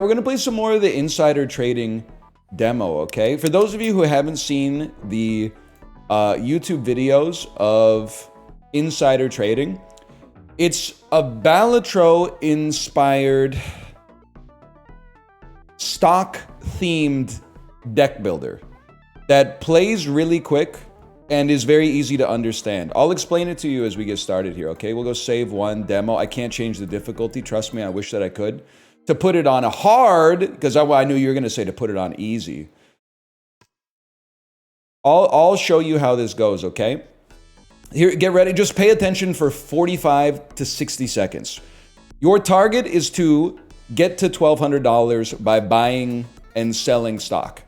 We're going to play some more of the insider trading demo, okay? For those of you who haven't seen the YouTube videos of insider trading, it's a Balatro-inspired stock-themed deck builder that plays really quick and is very easy to understand. I'll explain it to you as we get started here, okay? We'll go save one demo. I can't change the difficulty. Trust me, I wish that I could. To put it on a hard, because I knew you were going to say to put it on easy. I'll show you how this goes, okay? Here, get ready. Just pay attention for 45 to 60 seconds. Your target is to get to $1,200 by buying and selling stock.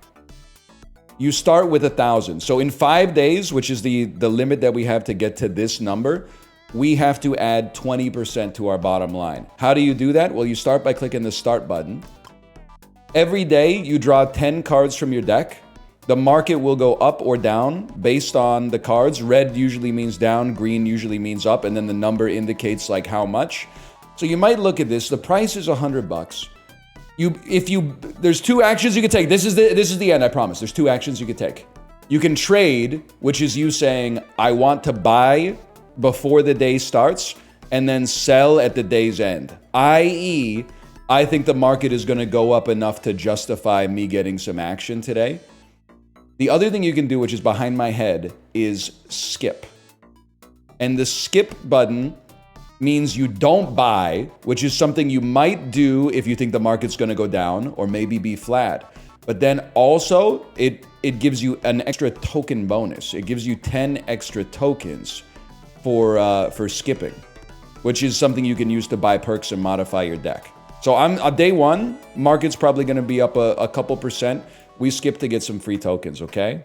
You start with 1,000. So in 5 days, which is the limit that we have to get to this number, we have to add 20% to our bottom line. How do you do that? Well, you start by clicking the start button. Every day, you draw 10 cards from your deck. The market will go up or down based on the cards. Red usually means down, green usually means up, and then the number indicates like how much. So you might look at this. The price is $100. There's two actions you can take. This is the end, I promise. There's two actions you can take. You can trade, which is you saying, I want to buy before the day starts and then sell at the day's end. i.e., I think the market is going to go up enough to justify me getting some action today. The other thing you can do, which is behind my head, is skip. And the skip button means you don't buy, which is something you might do if you think the market's going to go down or maybe be flat. But then also, it gives you an extra token bonus. It gives you 10 extra tokens for skipping, which is something you can use to buy perks and modify your deck. So I'm on day one, market's probably going to be up a couple percent. We skip to get some free tokens, okay?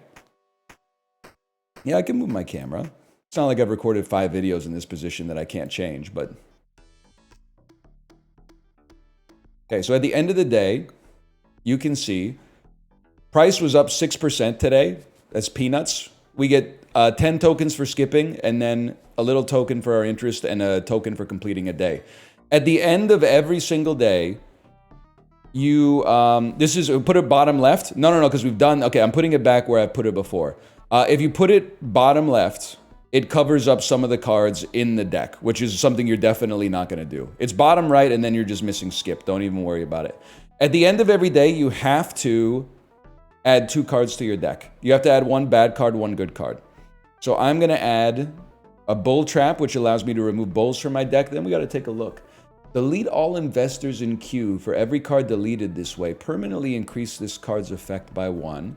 Yeah, I can move my camera. It's not like I've recorded 5 videos in this position that I can't change, but... Okay, so at the end of the day, you can see price was up 6% today. That's peanuts. We get 10 tokens for skipping, and then a little token for our interest and a token for completing a day. At the end of every single day, you, put it bottom left. No, because we've done, okay, I'm putting it back where I put it before. If you put it bottom left, it covers up some of the cards in the deck, which is something you're definitely not going to do. It's bottom right, and then you're just missing skip. Don't even worry about it. At the end of every day, you have to add 2 cards to your deck. You have to add 1 bad card, 1 good card. So I'm going to add a bull trap, which allows me to remove bulls from my deck. Then we got to take a look. Delete all investors in queue. For every card deleted this way, permanently increase this card's effect by 1.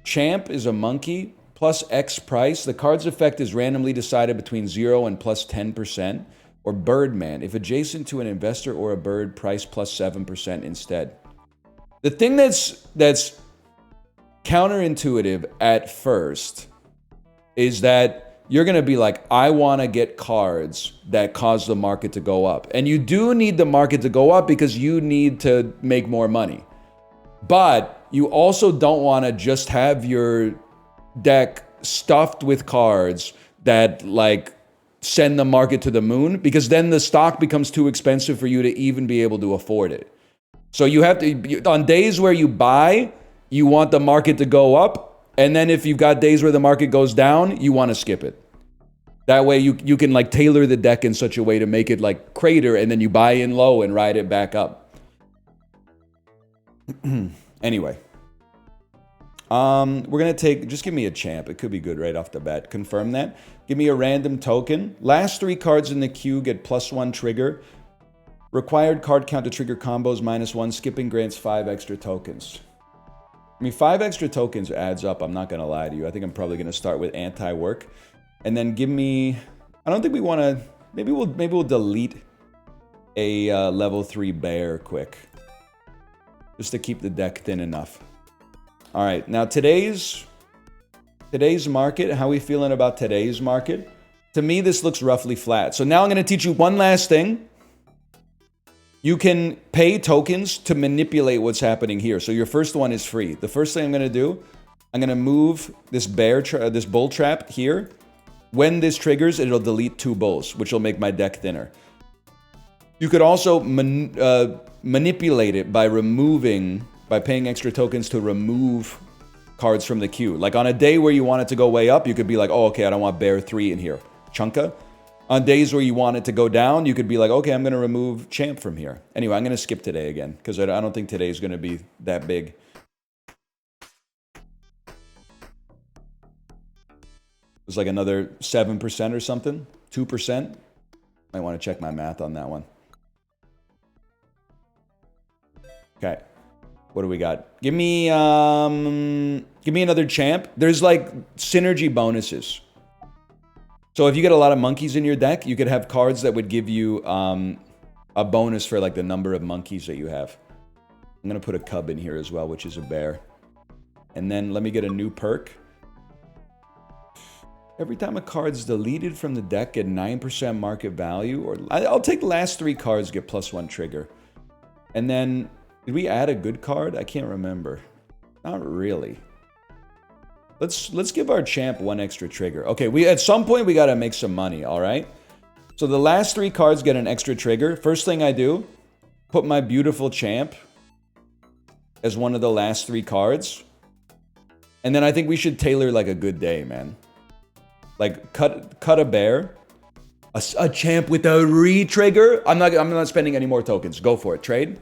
Champ is a monkey, plus X price. The card's effect is randomly decided between 0 and plus 10%. Or Birdman, if adjacent to an investor or a bird, price plus 7% instead. The thing that's counterintuitive at first is that you're going to be like, I want to get cards that cause the market to go up. And you do need the market to go up because you need to make more money. But you also don't want to just have your deck stuffed with cards that like send the market to the moon, because then the stock becomes too expensive for you to even be able to afford it. So you have to, on days where you buy, you want the market to go up. And then if you've got days where the market goes down, you want to skip it. That way you can like tailor the deck in such a way to make it like crater, and then you buy in low and ride it back up. Anyway. We're going to just give me a champ. It could be good right off the bat. Confirm that. Give me a random token. Last 3 cards in the queue get +1 trigger. Required card count to trigger combos -1. Skipping grants 5 extra tokens. I mean, 5 extra tokens adds up. I'm not going to lie to you. I think I'm probably going to start with anti-work. And then give me... I don't think we want to... Maybe we'll delete a level 3 bear quick. Just to keep the deck thin enough. All right. Now, today's market, how are we feeling about today's market? To me, this looks roughly flat. So now I'm going to teach you one last thing. You can pay tokens to manipulate what's happening here. So your first one is free. The first thing I'm going to do, I'm going to move this this bull trap here. When this triggers, it'll delete 2 bulls, which will make my deck thinner. You could also manipulate it by paying extra tokens to remove cards from the queue. Like on a day where you want it to go way up, you could be like, oh, okay, I don't want bear 3 in here. Chunka. On days where you want it to go down, you could be like, okay, I'm going to remove champ from here. Anyway, I'm going to skip today again because I don't think today is going to be that big. It's like another 7% or something, 2%. Might want to check my math on that one. Okay, what do we got? Give me another champ. There's like synergy bonuses. So if you get a lot of monkeys in your deck, you could have cards that would give you a bonus for like the number of monkeys that you have. I'm gonna put a cub in here as well, which is a bear. And then let me get a new perk. Every time a card's deleted from the deck, get 9% market value. Or I'll take the last 3 cards, get +1 trigger. And then, did we add a good card? I can't remember. Not really. Let's give our champ 1 extra trigger. Okay, at some point we gotta make some money, all right? So the last 3 cards get an extra trigger. First thing I do, put my beautiful champ as one of the last 3 cards. And then I think we should tailor like a good day, man. Like cut a bear, a champ with a re-trigger. I'm not spending any more tokens. Go for it. Trade.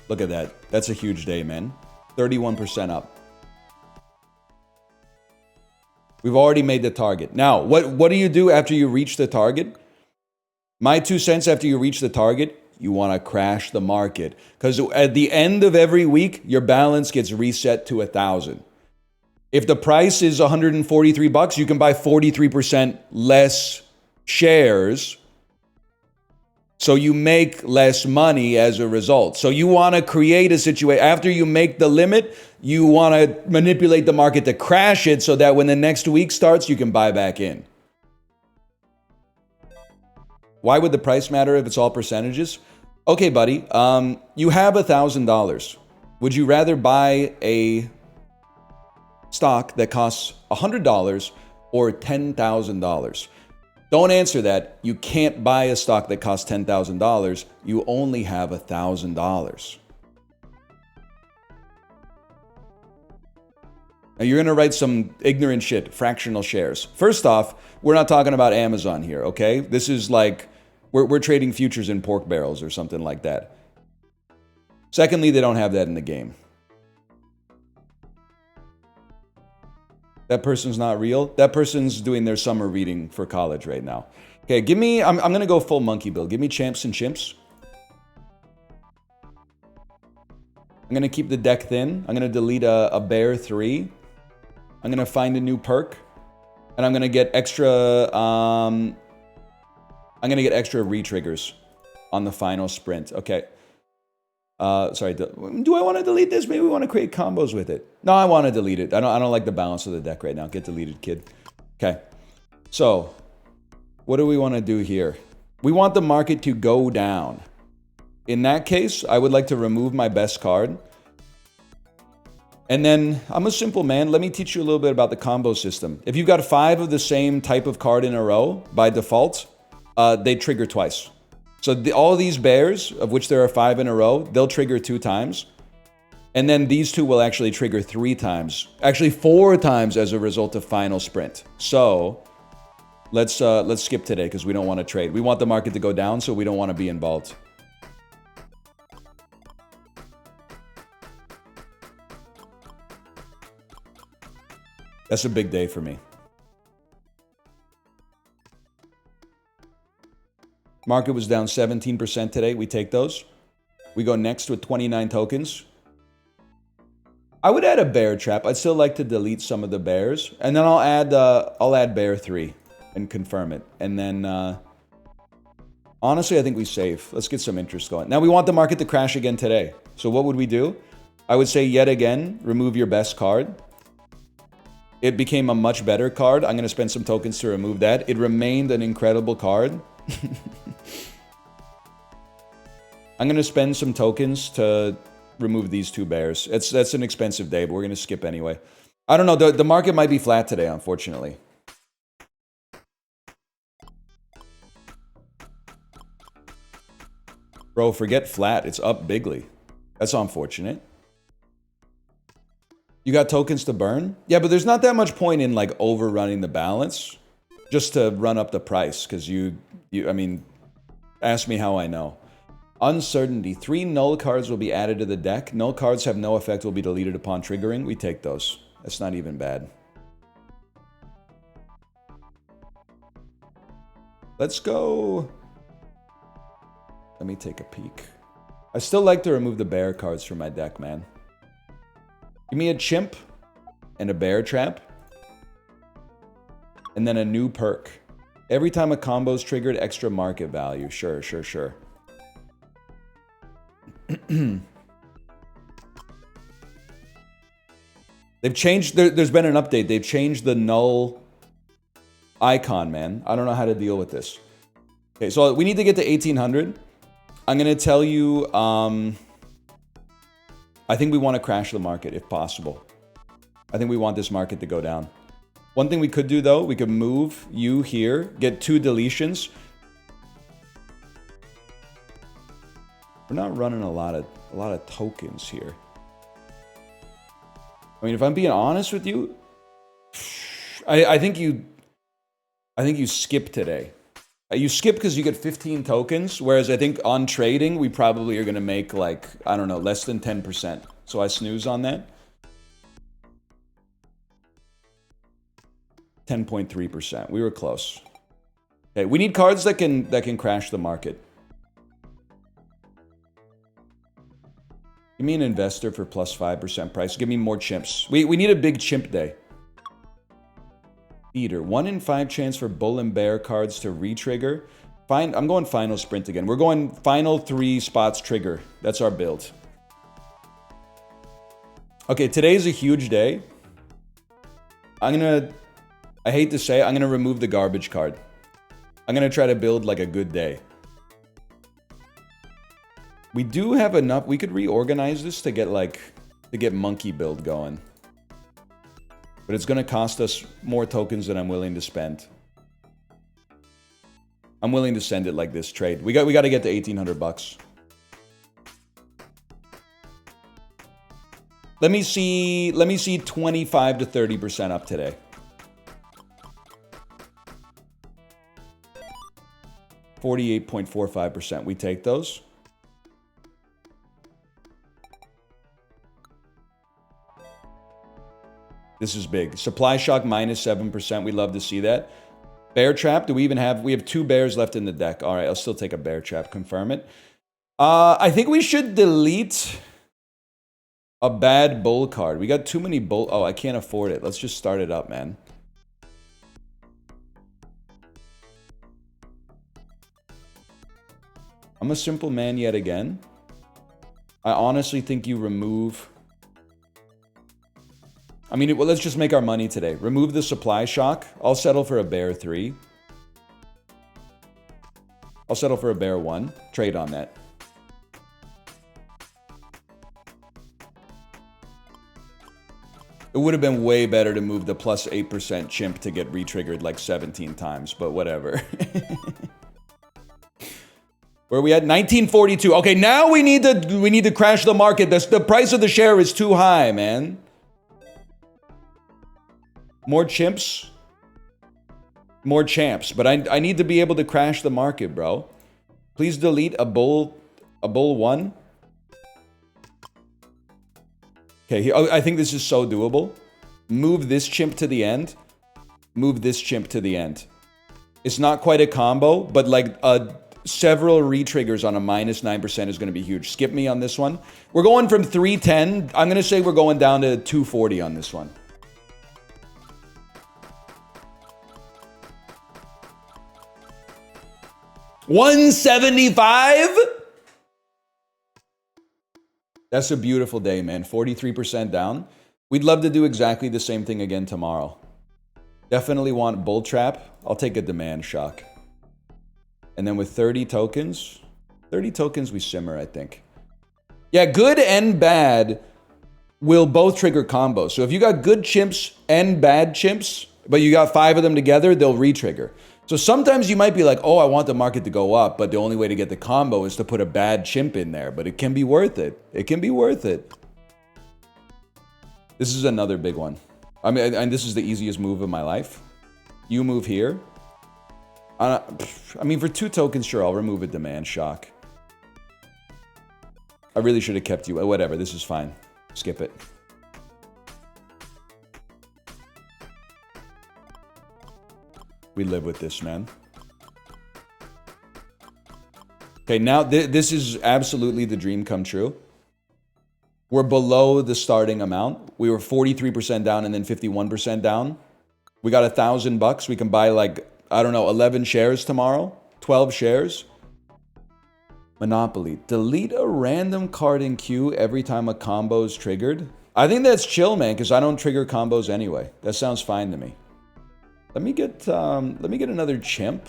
Look at that. That's a huge day, man. 31% up. We've already made the target. Now, what do you do after you reach the target? My 2 cents after you reach the target, you want to crash the market. Because at the end of every week, your balance gets reset to 1,000. If the price is 143 bucks, you can buy 43% less shares. So you make less money as a result. So you want to create a situation. After you make the limit, you want to manipulate the market to crash it so that when the next week starts, you can buy back in. Why would the price matter if it's all percentages? Okay, buddy, you have $1,000. Would you rather buy a stock that costs $100 or $10,000? Don't answer that. You can't buy a stock that costs $10,000. You only have $1,000. Now you're going to write some ignorant shit, fractional shares. First off, we're not talking about Amazon here, okay? This is like, we're trading futures in pork barrels or something like that. Secondly, they don't have that in the game. That person's not real. That person's doing their summer reading for college right now. Okay, give me, I'm going to go full monkey build. Give me champs and chimps. I'm going to keep the deck thin. I'm going to delete a bear 3. I'm going to find a new perk. And I'm going to get extra, re-triggers on the final sprint. Okay. Sorry, do I want to delete this? Maybe we want to create combos with it. No, I want to delete it. I don't like the balance of the deck right now. Get deleted, kid. Okay. So, what do we want to do here? We want the market to go down. In that case, I would like to remove my best card. And then, I'm a simple man. Let me teach you a little bit about the combo system. If you've got 5 of the same type of card in a row, by default, they trigger twice. So all these bears, of which there are 5 in a row, they'll trigger 2 times. And then these 2 will actually trigger 3 times. Actually 4 times as a result of final sprint. So let's skip today because we don't want to trade. We want the market to go down, so we don't want to be involved. That's a big day for me. Market was down 17% today. We take those. We go next with 29 tokens. I would add a bear trap. I'd still like to delete some of the bears. And then I'll add bear 3 and confirm it. And then, honestly, I think we save. Let's get some interest going. Now, we want the market to crash again today. So what would we do? I would say, yet again, remove your best card. It became a much better card. I'm going to spend some tokens to remove that. It remained an incredible card. I'm going to spend some tokens to remove these 2 bears. That's an expensive day, but we're going to skip anyway. I don't know. The market might be flat today, unfortunately. Bro, forget flat. It's up bigly. That's unfortunate. You got tokens to burn? Yeah, but there's not that much point in like overrunning the balance just to run up the price. Because I mean, ask me how I know. Uncertainty. 3 null cards will be added to the deck. Null cards have no effect, will be deleted upon triggering. We take those. That's not even bad. Let's go. Let me take a peek. I still like to remove the bear cards from my deck, man. Give me a chimp and a bear trap. And then a new perk. Every time a combo is triggered, extra market value. Sure, sure, sure. They've changed, there's been an update. They've changed the null icon, man. I don't know how to deal with this. Okay, so we need to get to 1800. I'm going to tell you, I think we want to crash the market if possible. I think we want this market to go down. One thing we could do though, we could move you here, get 2 deletions. We're not running a lot of tokens here. I mean, if I'm being honest with you, I think you skip today. You skip because you get 15 tokens, whereas I think on trading, we probably are going to make like, I don't know, less than 10%. So I snooze on that. 10.3%. We were close. Okay, we need cards that can crash the market. Give me an investor for plus 5% price. Give me more chimps. We need a big chimp day. Eater. 1 in 5 chance for bull and bear cards to re-trigger. Fine. I'm going final sprint again. We're going final 3 spots trigger. That's our build. Okay, today's a huge day. I hate to say it, I'm gonna remove the garbage card. I'm gonna try to build like a good day. We do have enough. We could reorganize this to get monkey build going. But it's going to cost us more tokens than I'm willing to spend. I'm willing to send it like this trade. We got to get to 1800 bucks. Let me see 25 to 30% up today. $48.45%. We take those. This is big. Supply shock minus 7%. We love to see that. Bear trap. Do we even have... We have 2 bears left in the deck. All right, I'll still take a bear trap. Confirm it. I think we should delete a bad bull card. We got too many bull... Oh, I can't afford it. Let's just start it up, man. I'm a simple man yet again. I honestly think you remove... I mean, well, let's just make our money today. Remove the supply shock. I'll settle for a bear 3. I'll settle for a bear 1. Trade on that. It would have been way better to move the plus 8% chimp to get re-triggered like 17 times, but whatever. Where are we at? 1942. Okay, now we need to crash the market. The price of the share is too high, man. More chimps, more champs. But I need to be able to crash the market, bro. Please delete a bull 1. Okay, I think this is so doable. Move this chimp to the end. Move this chimp to the end. It's not quite a combo, but like several re-triggers on a minus 9% is going to be huge. Skip me on this one. We're going from 310. I'm going to say we're going down to 240 on this one. $175? That's a beautiful day, man. 43% down. We'd love to do exactly the same thing again tomorrow. Definitely want bull trap. I'll take a demand shock. And then with 30 tokens we simmer, I think. Yeah, good and bad. will both trigger combos. So if you got good chimps and bad chimps, but you got 5 of them together, they'll re-trigger. So sometimes you might be like, oh, I want the market to go up, but the only way to get the combo is to put a bad chimp in there. But it can be worth it. It can be worth it. This is another big one. I mean, and this is the easiest move of my life. You move here. I mean, for 2 tokens, sure, I'll remove a demand shock. I really should have kept you. Whatever, this is fine. Skip it. We live with this, man. Okay, now this is absolutely the dream come true. We're below the starting amount. We were 43% down and then 51% down. We got $1,000. We can buy like, I don't know, 11 shares tomorrow, 12 shares. Monopoly. Delete a random card in queue every time a combo is triggered. I think that's chill, man, because I don't trigger combos anyway. That sounds fine to me. Let me get another chimp.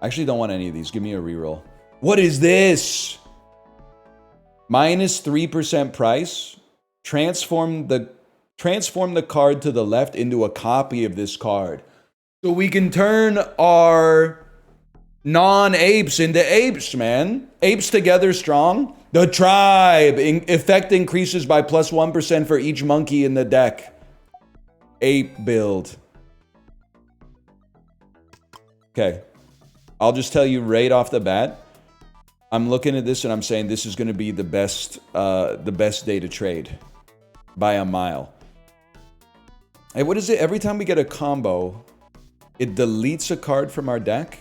I actually don't want any of these. Give me a reroll. What is this? Minus 3% price. Transform the card to the left into a copy of this card. So we can turn our non-apes into apes, man. Apes together strong. The tribe. Effect increases by plus 1% for each monkey in the deck. Ape build. Okay. I'll just tell you right off the bat. I'm looking at this and I'm saying this is going to be the best day to trade by a mile. Hey, what is it? Every time we get a combo, it deletes a card from our deck.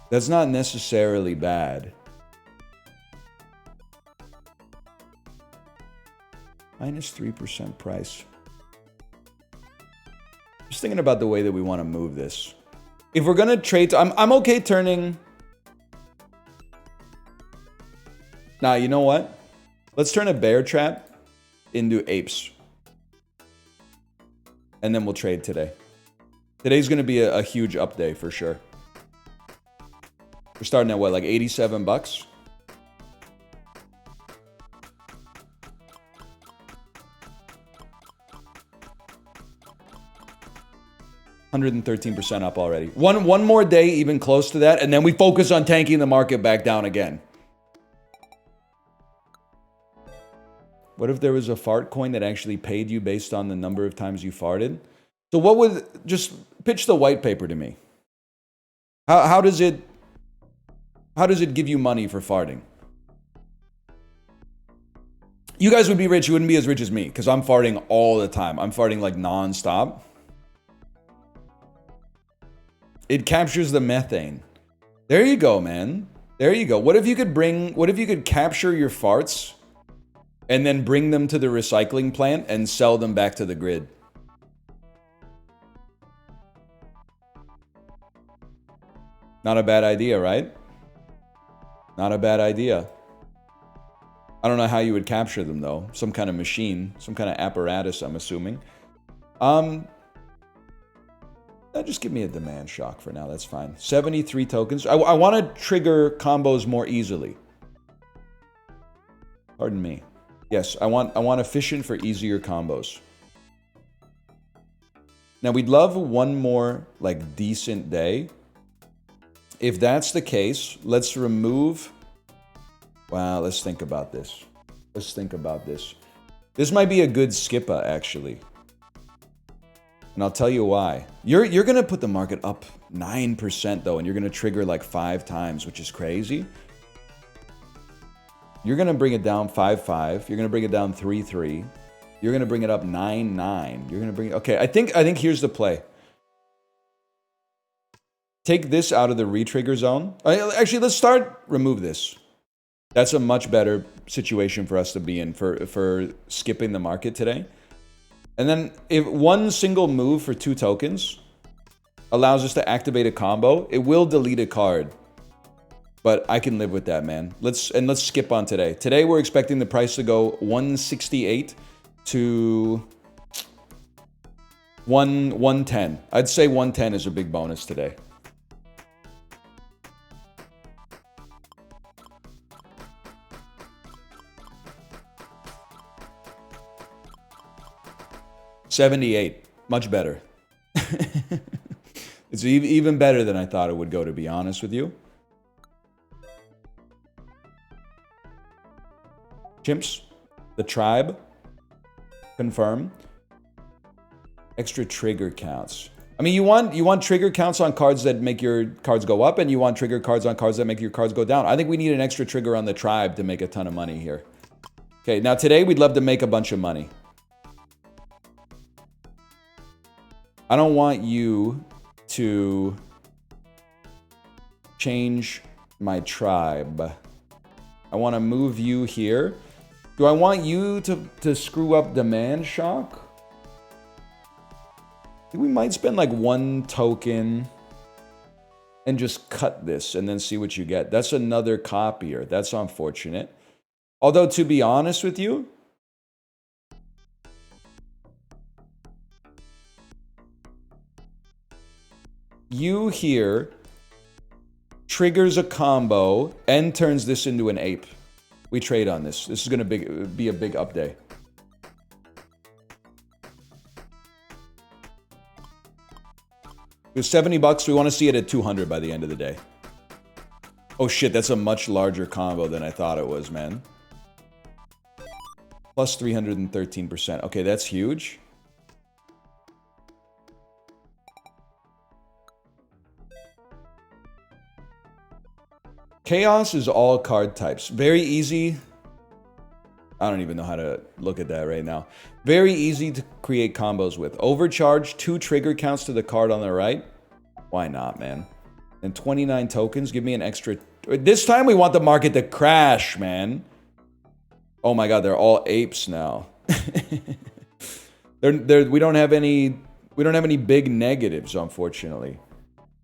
That's not necessarily bad. Minus 3% price. Just thinking about the way that we want to move this. If we're gonna trade, I'm okay turning. Nah, you know what? Let's turn a bear trap into apes, and then we'll trade today. Today's gonna be a huge up day for sure. We're starting at what, like $87? 113% up already. One more day, even close to that, and then we focus on tanking the market back down again. What if there was a fart coin that actually paid you based on the number of times you farted? So what would, just pitch the white paper to me. How does it give you money for farting? You guys would be rich, you wouldn't be as rich as me, because I'm farting all the time. I'm farting like non-stop. It captures the methane. There you go, man. There you go. What if you could capture your farts and then bring them to the recycling plant and sell them back to the grid? Not a bad idea, right? Not a bad idea. I don't know how you would capture them though. Some kind of machine, some kind of apparatus, I'm assuming. Just give me a demand shock for now. That's fine. 73 tokens. I want to trigger combos more easily. Pardon me. Yes, I want efficient for easier combos. Now we'd love one more like decent day. If that's the case, let's remove. Wow, let's think about this. Let's think about this. This might be a good skipper actually. And I'll tell you why. You're going to put the market up 9% though, and you're going to trigger like 5 times, which is crazy. You're going to bring it down 5-5. You're going to bring it down 3-3. You're going to bring it up 9-9. You're going to bring it... Okay, I think here's the play. Take this out of the retrigger zone. Actually, let's remove this. That's a much better situation for us to be in for skipping the market today. And then if one single move for 2 tokens allows us to activate a combo, it will delete a card. But I can live with that, man. Let's skip on today. Today we're expecting the price to go 168 to 110. I'd say 110 is a big bonus today. 78. Much better. It's even better than I thought it would go, to be honest with you. Chimps. The tribe. Confirm. Extra trigger counts. I mean, you want trigger counts on cards that make your cards go up, and you want trigger cards on cards that make your cards go down. I think we need an extra trigger on the tribe to make a ton of money here. Okay, now today we'd love to make a bunch of money. I don't want you to change my tribe. I want to move you here. Do I want you to screw up demand shock? I think we might spend like 1 token and just cut this and then see what you get. That's another copier. That's unfortunate. Although, to be honest with you, you here triggers a combo and turns this into an ape. We trade on this. This is going to be a big up day. It was $70. We want to see it at 200 by the end of the day. Oh shit, that's a much larger combo than I thought it was, man. Plus 313%. Okay, that's huge. Chaos is all card types. Very easy. I don't even know how to look at that right now. Very easy to create combos with. Overcharge, 2 trigger counts to the card on the right. Why not, man? And 29 tokens. Give me an extra. This time we want the market to crash, man. Oh my god, they're all apes now. We don't have any big negatives, unfortunately.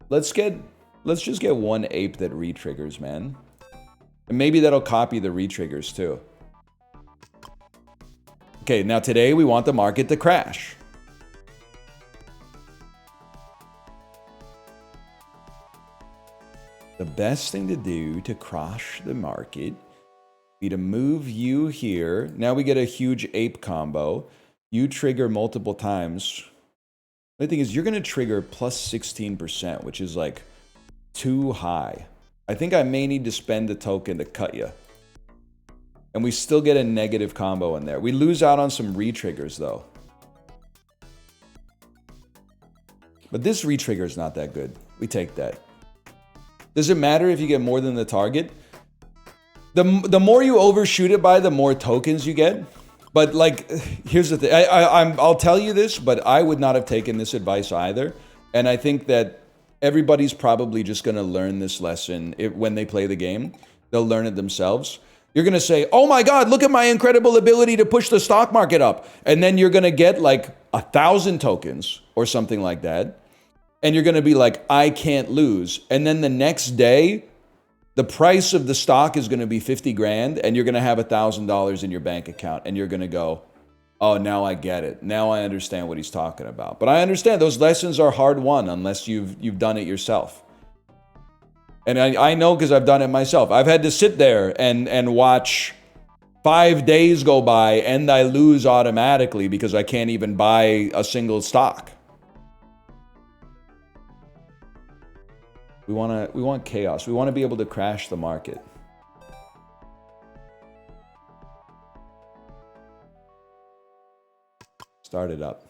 Let's just get 1 ape that re-triggers, man. And maybe that'll copy the re-triggers too. Okay, now today we want the market to crash. The best thing to do to crash the market be to move you here. Now we get a huge ape combo. You trigger multiple times. The thing is, you're going to trigger plus 16%, which is like too high. I think I may need to spend a token to cut you. And we still get a negative combo in there. We lose out on some re-triggers, though. But this re-trigger is not that good. We take that. Does it matter if you get more than the target? The more you overshoot it by, the more tokens you get. But, like, here's the thing. I'll tell you this, but I would not have taken this advice either. And I think that everybody's probably just going to learn this lesson when they play the game. They'll learn it themselves. You're going to say, oh my God, look at my incredible ability to push the stock market up. And then you're going to get like 1,000 tokens or something like that. And you're going to be like, I can't lose. And then the next day, the price of the stock is going to be 50 grand and you're going to have $1,000 in your bank account. And you're going to go, oh, now I get it. Now I understand what he's talking about. But I understand those lessons are hard won unless you've done it yourself. And I know because I've done it myself. I've had to sit there and watch 5 days go by and I lose automatically because I can't even buy a single stock. We want chaos. We want to be able to crash the market. Start it up.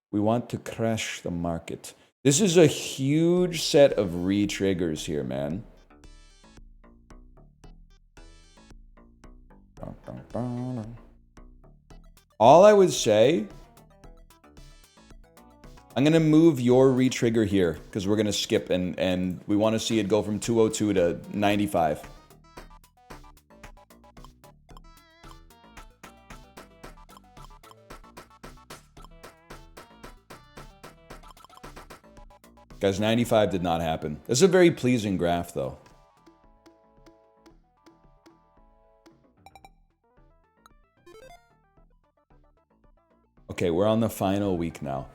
We want to crash the market. This is a huge set of re-triggers here, man. All I would say, I'm going to move your re-trigger here because we're going to skip and we want to see it go from 202 to 95. Guys, 95 did not happen. This is a very pleasing graph, though. Okay, we're on the final week now.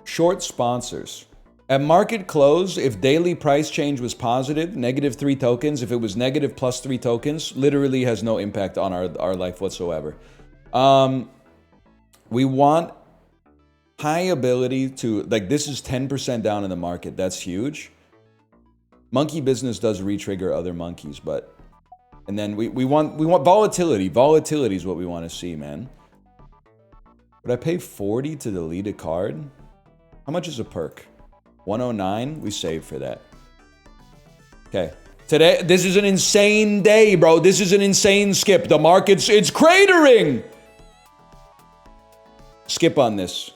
Short sponsors. At market close, if daily price change was positive, -3 tokens. If it was negative, +3 tokens. Literally has no impact on our life whatsoever. We want high ability to, like, this is 10% down in the market. That's huge. Monkey business does re-trigger other monkeys, but, and then we want volatility. Volatility is what we want to see, man. Would I pay 40 to delete a card? How much is a perk? 109? We save for that. Okay. Today, this is an insane day, bro. This is an insane skip. The market's, it's cratering. Skip on this.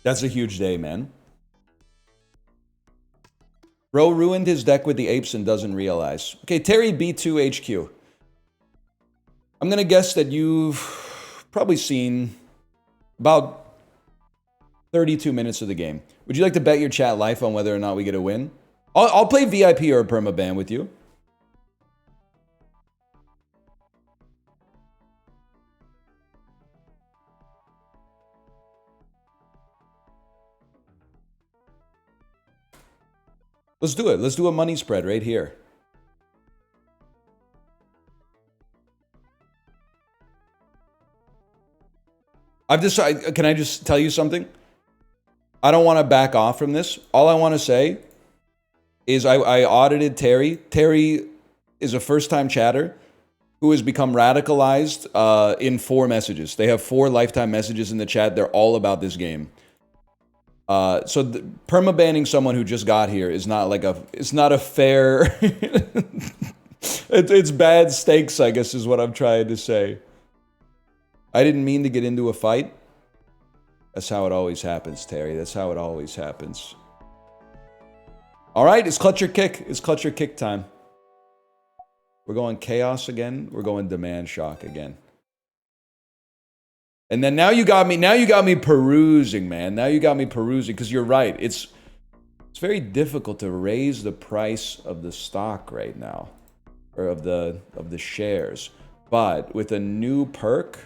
That's a huge day, man. Bro ruined his deck with the apes and doesn't realize. Okay, Terry B2 HQ. I'm gonna guess that you've probably seen about 32 minutes of the game. Would you like to bet your chat life on whether or not we get a win? I'll play VIP or a permaban with you. Let's do it. Let's do a money spread right here. I've decided, can I just tell you something? I don't want to back off from this. All I want to say is I audited Terry. Terry is a first-time chatter who has become radicalized in 4 messages. They have 4 lifetime messages in the chat. They're all about this game. So permabanning someone who just got here is not like it's not a fair, it's bad stakes, I guess is what I'm trying to say. I didn't mean to get into a fight. That's how it always happens, Terry. That's how it always happens. All right, it's clutch or kick. It's clutch or kick time. We're going chaos again. We're going demand shock again. And then now you got me perusing, man. Now you got me perusing because you're right. It's very difficult to raise the price of the stock right now, or of the shares. But with a new perk,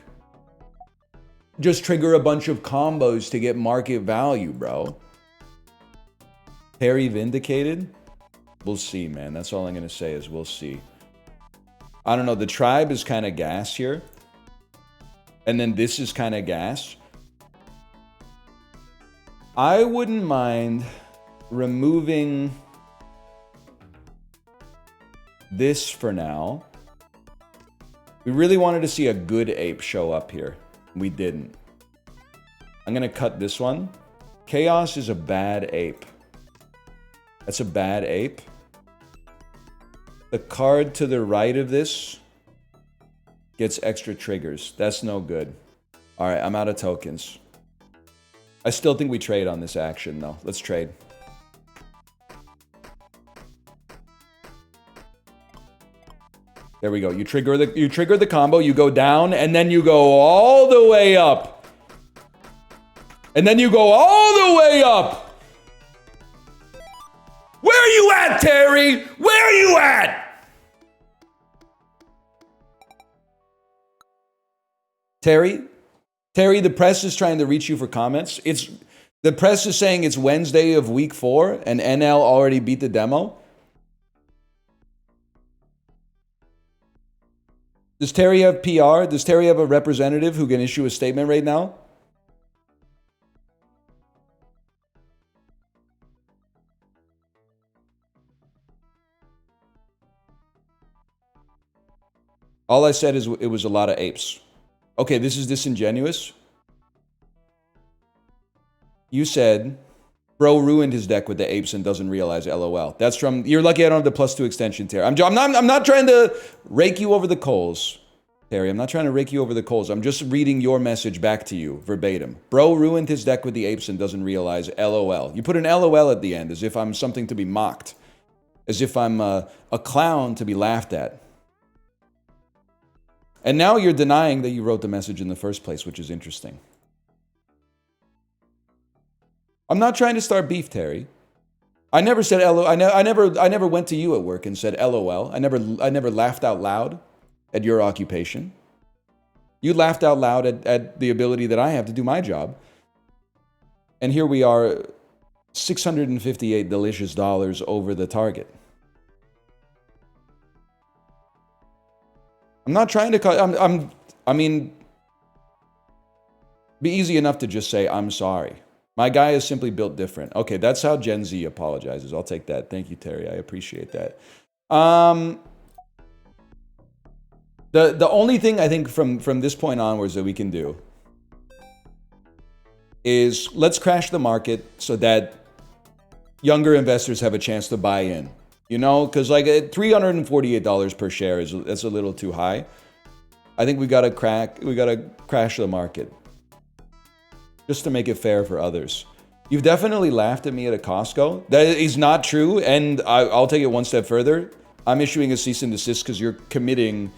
just trigger a bunch of combos to get market value, bro. Terry vindicated? We'll see, man. That's all I'm gonna say is we'll see. I don't know. The tribe is kind of gas here. And then this is kind of gas. I wouldn't mind removing this for now. We really wanted to see a good ape show up here. We didn't. I'm going to cut this one. Chaos is a bad ape. That's a bad ape. The card to the right of this gets extra triggers. That's no good. All right, I'm out of tokens. I still think we trade on this action, though. Let's trade. There we go. You trigger the combo, you go down, and then you go all the way up. And then you go all the way up. Where are you at, Terry? Where are you at? Terry, the press is trying to reach you for comments. The press is saying it's Wednesday of week 4 and NL already beat the demo. Does Terry have PR? Does Terry have a representative who can issue a statement right now? All I said is it was a lot of apes. Okay, this is disingenuous. You said, bro ruined his deck with the apes and doesn't realize LOL. That's from, you're lucky I don't have the +2 extension, Terry. I'm not trying to rake you over the coals, Terry. I'm not trying to rake you over the coals. I'm just reading your message back to you, verbatim. Bro ruined his deck with the apes and doesn't realize LOL. You put an LOL at the end as if I'm something to be mocked. As if I'm a clown to be laughed at. And now you're denying that you wrote the message in the first place, which is interesting. I'm not trying to start beef, Terry. I never said LOL. I never went to you at work and said LOL. I never laughed out loud at your occupation. You laughed out loud at the ability that I have to do my job. And here we are, $658 delicious dollars over the target. I'm not trying to I mean, be easy enough to just say, I'm sorry. My guy is simply built different. Okay, that's how Gen Z apologizes. I'll take that. Thank you, Terry. I appreciate that. The only thing I think from this point onwards that we can do is let's crash the market so that younger investors have a chance to buy in. You know, because like $348 per share that's a little too high. I think we gotta crash the market just to make it fair for others. You've definitely laughed at me at a Costco. That is not true, and I'll take it one step further. I'm issuing a cease and desist because you're committing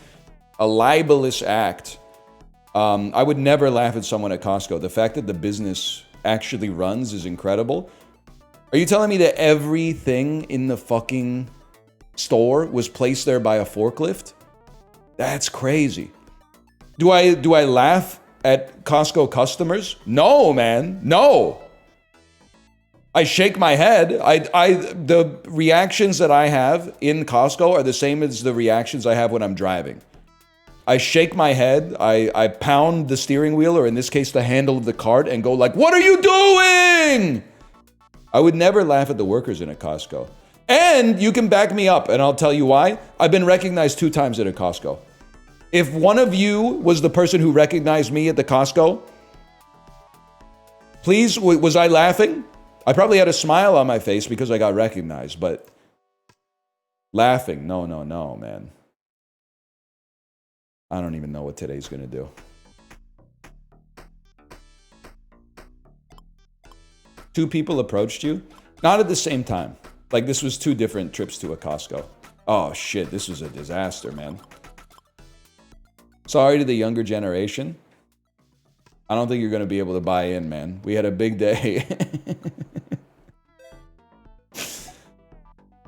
a libelous act. I would never laugh at someone at Costco. The fact that the business actually runs is incredible. Are you telling me that everything in the fucking store was placed there by a forklift? That's crazy. Do I laugh at Costco customers? No, man. No. I shake my head. The reactions that I have in Costco are the same as the reactions I have when I'm driving. I shake my head, I pound the steering wheel, or in this case, the handle of the cart, and go like, what are you doing? I would never laugh at the workers in a Costco. And you can back me up, and I'll tell you why. I've been recognized 2 times at a Costco. If one of you was the person who recognized me at the Costco, please, was I laughing? I probably had a smile on my face because I got recognized, but laughing, no, man. I don't even know what today's gonna do. Two people approached you? Not at the same time. Like, this was 2 different trips to a Costco. Oh shit, this was a disaster, man. Sorry to the younger generation. I don't think you're gonna be able to buy in, man. We had a big day.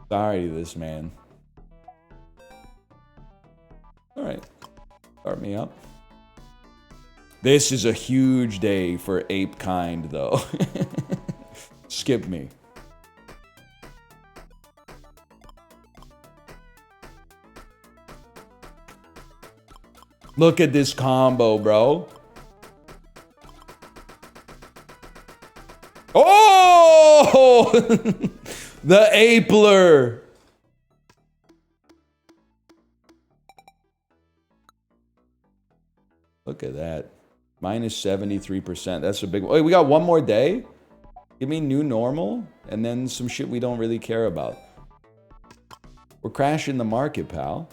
Sorry to this man. All right, start me up. This is a huge day for ape kind, though. Skip me. Look at this combo, bro. Oh! The Apler. Look at that. Minus 73%. That's a big one. Wait, we got one more day? Give me new normal and then some shit we don't really care about. We're crashing the market, pal.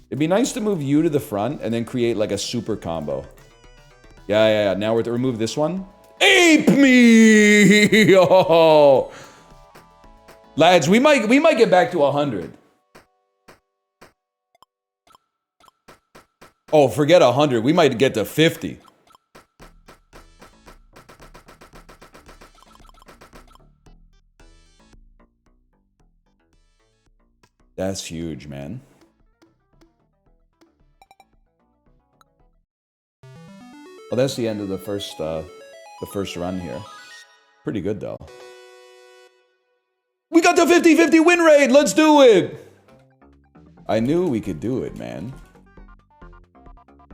It'd be nice to move you to the front and then create like a super combo. Yeah. Now we're to remove this one. Ape me! Oh. Lads, we might get back to 100. Oh, forget 100. We might get to 50. That's huge, man. Well, that's the end of the first run here. Pretty good, though. We got the 50-50 win rate! Let's do it! I knew we could do it, man.